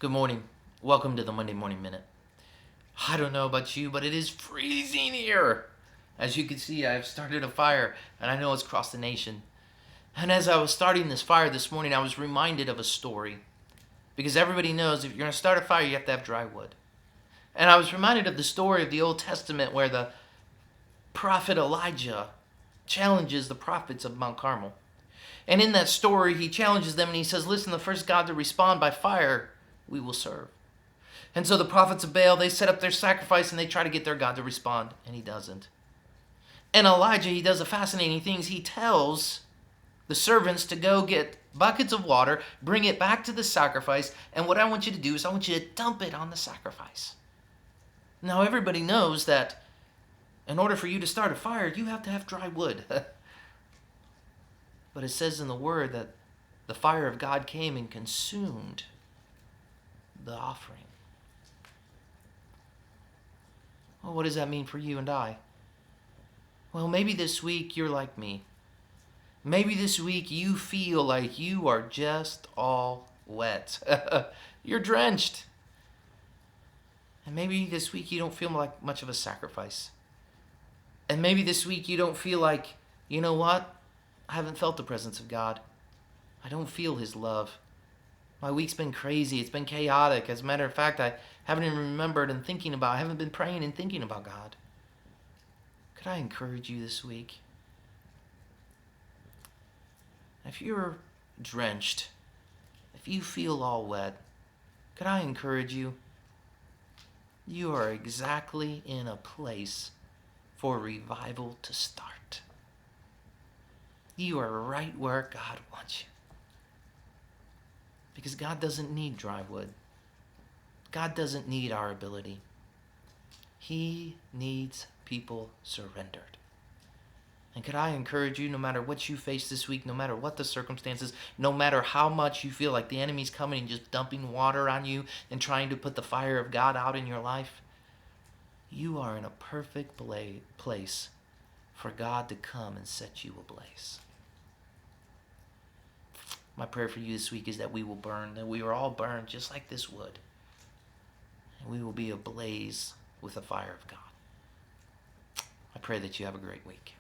Good morning. Welcome to the Monday Morning Minute. I don't know about you, but it is freezing here. As you can see, I've started a fire, and I know it's across the nation. And as I was starting this fire this morning, I was reminded of a story. Because everybody knows if you're going to start a fire, you have to have dry wood. And I was reminded of the story of the Old Testament where the prophet Elijah challenges the prophets of Mount Carmel. And in that story, he challenges them and he says, listen, the first God to respond by fire, we will serve. And so the prophets of Baal, they set up their sacrifice and they try to get their God to respond, and he doesn't. And Elijah, he does a fascinating thing. He tells the servants to go get buckets of water, bring it back to the sacrifice, and what I want you to do is I want you to dump it on the sacrifice. Now everybody knows that in order for you to start a fire, you have to have dry wood. But it says in the word that the fire of God came and consumed the offering. Well, what does that mean for you and I? Well, maybe this week you're like me. Maybe this week you feel like you are just all wet. You're drenched. And maybe this week you don't feel like much of a sacrifice. And maybe this week you don't feel like, you know what? I haven't felt the presence of God. I don't feel his love. My week's been crazy. It's been chaotic. As a matter of fact, I haven't even remembered and thinking about, I haven't been praying and thinking about God. Could I encourage you this week? If you're drenched, if you feel all wet, could I encourage you? You are exactly in a place for revival to start. You are right where God wants you. Because God doesn't need dry wood. God doesn't need our ability. He needs people surrendered. And could I encourage you, no matter what you face this week, no matter what the circumstances, no matter how much you feel like the enemy's coming and just dumping water on you and trying to put the fire of God out in your life, you are in a perfect place for God to come and set you ablaze. My prayer for you this week is that we will burn, that we are all burned just like this wood. And we will be ablaze with the fire of God. I pray that you have a great week.